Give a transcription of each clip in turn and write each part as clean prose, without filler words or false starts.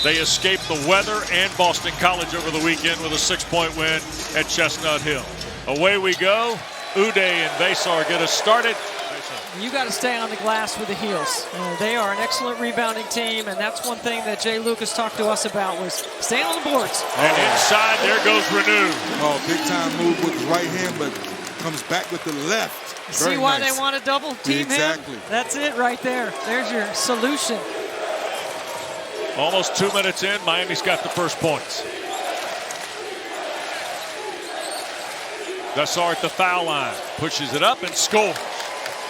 They escaped the weather and Boston College over the weekend with a 6-point win at Chestnut Hill. Away we go. Udeh and Vesar get us started. You got to stay on the glass with the heels. They are an excellent rebounding team, and that's one thing that Jay Lucas talked to us about was stay on the boards. And inside, there goes Reneau. Oh, big time move with the right hand, but comes back with the left. See why they want to double team exactly. him? That's it right there. There's your solution. Almost 2 minutes in, Miami's got the first points. Vesar at the foul line, pushes it up and scores.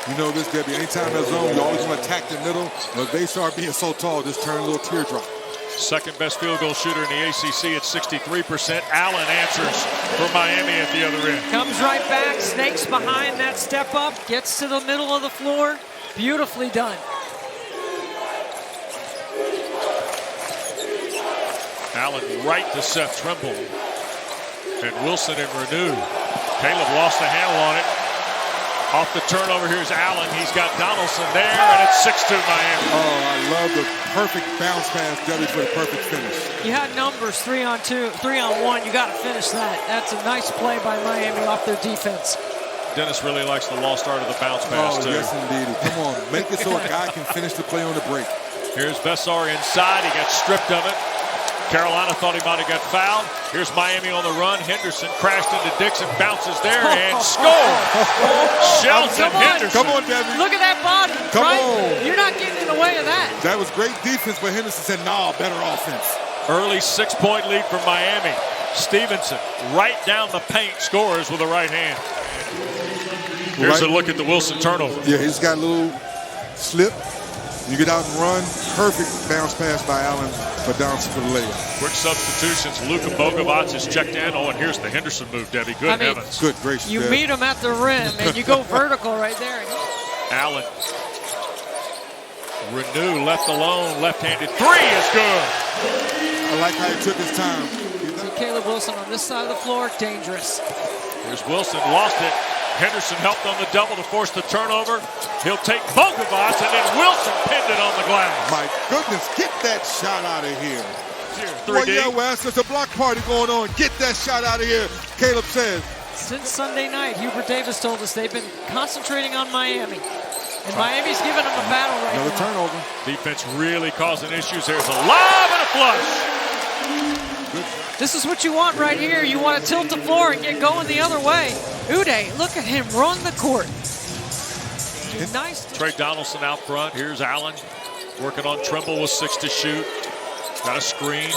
You know this, Debbie, anytime there's zone, you always want to attack the middle. But Vesar being so tall, just turn a little teardrop. Second best field goal shooter in the ACC at 63%. Allen answers for Miami at the other end. Comes right back, snakes behind that step up, gets to the middle of the floor. Beautifully done. Allen right to Seth Trimble. And Wilson and Reneau. Caleb lost the handle on it. Off the turnover, here's Allen. He's got Donaldson there, and it's 6-2 Miami. Oh, I love the perfect bounce pass, Debbie, for the perfect finish. You had numbers 3-on-2, 3-on-1. You got to finish that. That's a nice play by Miami off their defense. Dennis really likes the lost art of the bounce pass, too. Yes, indeed. Come on, make it so a guy can finish the play on the break. Here's Vesar inside. He got stripped of it. Carolina thought he might have got fouled. Here's Miami on the run. Henderson crashed into Dixon, bounces there, and scores. Shelton Henderson. Come on, Debbie. Look at that body. Come right? on. You're not getting in the way of that. That was great defense, but Henderson said, nah, better offense. Early 6-point lead for Miami. Stevenson right down the paint scores with the right hand. Here's a look at the Wilson turnover. Yeah, he's got a little slip. You get out and run. Perfect bounce pass by Allen for Donaldson for the layup. Quick substitutions. Luka Bogovac is checked in. Oh, and here's the Henderson move, Debbie. Good heavens. Good gracious. You meet him at the rim, and you go vertical right there. Allen. Reneau left alone. Left-handed three is good. I like how he took his time. See Caleb Wilson on this side of the floor. Dangerous. Here's Wilson. Lost it. Henderson helped on the double to force the turnover. He'll take Bogovac, and then Wilson pinned it on the glass. My goodness, get that shot out of here. Well, yeah, Wes, there's a block party going on. Get that shot out of here, Caleb says. Since Sunday night, Hubert Davis told us they've been concentrating on Miami. And Miami's giving them a battle right now. Another turnover. Defense really causing issues. There's a lob and a flush. This is what you want right here. You want to tilt the floor and get going the other way. Udeh, look at him run the court. Nice. Trey Donaldson out front. Here's Allen working on Trimble with 6 to shoot. Got a screen.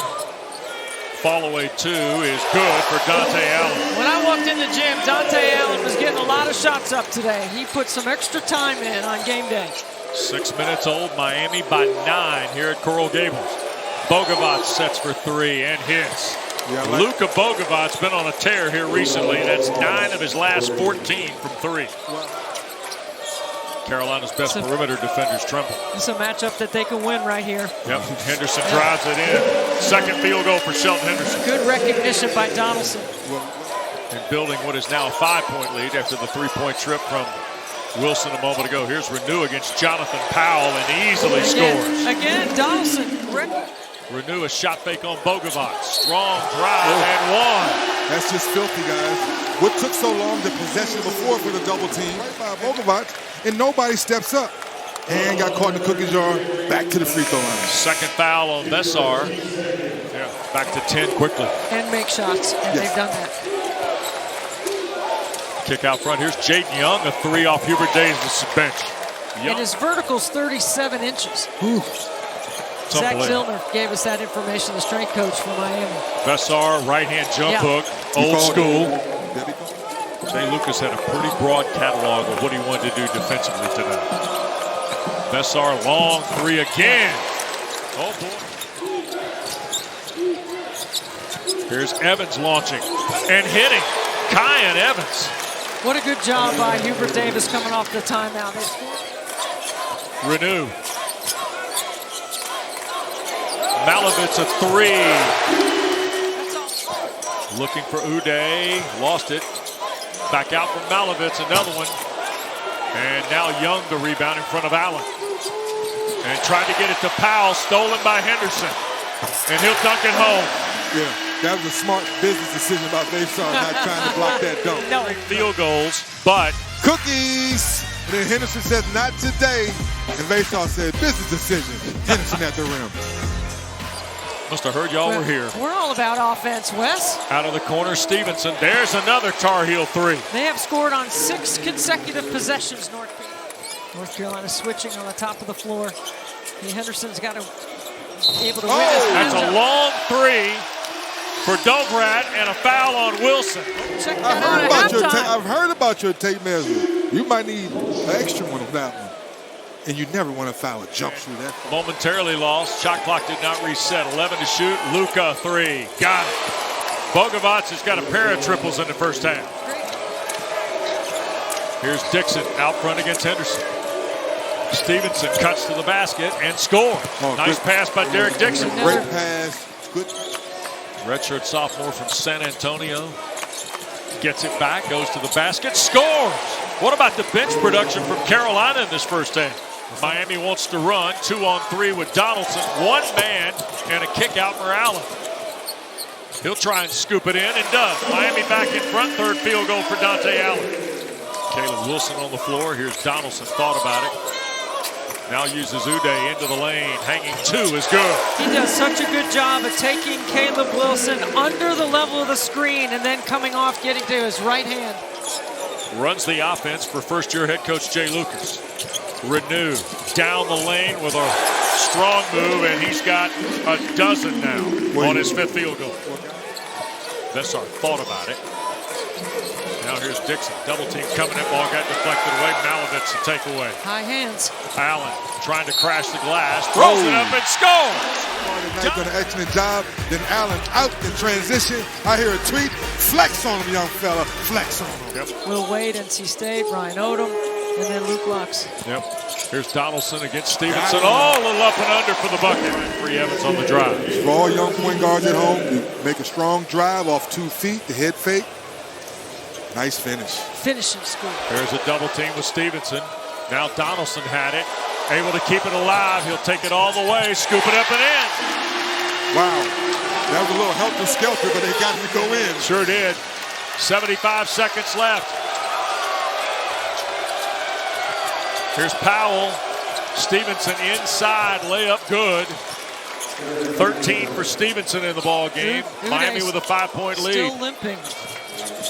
Fall away 2 is good for Dante Allen. When I walked in the gym, Dante Allen was getting a lot of shots up today. He put some extra time in on game day. 6 minutes old. Miami by 9 here at Coral Gables. Bogovac sets for 3 and hits. Yeah, Luka Bogovac's been on a tear here recently. That's 9 of his last 14 from 3. Carolina's best perimeter defenders Trimble. It's a matchup that they can win right here. Yep, Henderson drives it in. Second field goal for Shelton Henderson. Good recognition by Donaldson. And building what is now a 5-point lead after the 3-point trip from Wilson a moment ago. Here's Reneau against Jonathan Powell and easily scores. Again, Donaldson. Reneau a shot fake on Bogovac. Strong drive and one. That's just filthy, guys. What took so long, the possession before for the double team, right by Bogovac, and nobody steps up. And got caught in the cookie jar, back to the free throw line. Second foul on Vesar. Yeah, back to 10 quickly. And make shots, and they've done that. Kick out front. Here's Jaden Young, a 3 off Hubert Davis' bench. Young. And his vertical's 37 inches. Zach Zillner gave us that information, the strength coach for Miami. Vesar, right-hand jump hook, old school. Jay Lucas had a pretty broad catalog of what he wanted to do defensively tonight. Vesar, long 3 again. Oh, boy. Here's Evans launching and hitting. Kyan Evans. What a good job by Hubert Davis coming off the timeout. Reneau. Malavitz a 3. Looking for Udeh. Lost it. Back out from Malavitz. Another one. And now Young the rebound in front of Allen. And tried to get it to Powell. Stolen by Henderson. and he'll dunk it home. Yeah, that was a smart business decision about Vassar not trying to block that dunk. No. Field goals, but Cookies! And then Henderson says, not today. And Vassar said, business decision. Henderson at the rim. must have heard y'all were here. We're all about offense, Wes. Out of the corner, Stevenson. There's another Tar Heel three. They have scored on 6 consecutive possessions, North Carolina switching on the top of the floor. Henderson's got to be able to win this. That's a long three for Dobrat and a foul on Wilson. Check that out at halftime. I've heard about your tape measure. You might need an extra one on that one. And you never want to foul a jump through that. Momentarily lost. Shot clock did not reset. 11 to shoot. Luka, three. Got it. Bogovac has got a pair of triples in the first half. Here's Dixon out front against Henderson. Stevenson cuts to the basket and scores. Nice pass by Derek Dixon. Great pass. Good. Redshirt sophomore from San Antonio. Gets it back, goes to the basket, scores. What about the bench production from Carolina in this first half? Miami wants to run 2-on-3 with Donaldson. One man and a kick out for Allen. He'll try and scoop it in and does. Miami back in front. Third field goal for Dante Allen. Caleb Wilson on the floor. Here's Donaldson. Thought about it. Now uses Udeh into the lane. Hanging two is good. He does such a good job of taking Caleb Wilson under the level of the screen and then coming off, getting to his right hand. Runs the offense for first-year head coach Jay Lucas. Reneau down the lane with a strong move, and he's got a dozen now on his fifth field goal. Vessar thought about it. Now here's Dixon. Double team coming in. Ball got deflected away. Malavitz to take away. High hands. Allen trying to crash the glass. Throws it up and scores. Knight done an excellent job. Then Allen out in transition. I hear a tweet. Flex on him, young fella. Flex on him. Yep. Will Wade, NC State, Ryan Odom, and then Luke Lux. Yep. Here's Donaldson against Stevenson. Oh, a little up and under for the bucket. Free Evans on the drive. For all young point guards at home, you make a strong drive off 2 feet, the head fake. Nice finish. Finishing school. There's a double team with Stevenson. Now Donaldson had it. Able to keep it alive. He'll take it all the way. Scoop it up and in. Wow. That was a little helter-skelter, but they got him to go in. Sure did. 75 seconds left. Here's Powell. Stevenson inside. Layup good. 13 for Stevenson in the ball game. Miami with a 5-point lead. Still limping.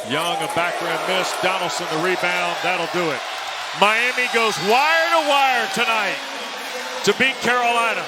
Young, a background miss. Donaldson, the rebound. That'll do it. Miami goes wire to wire tonight to beat Carolina.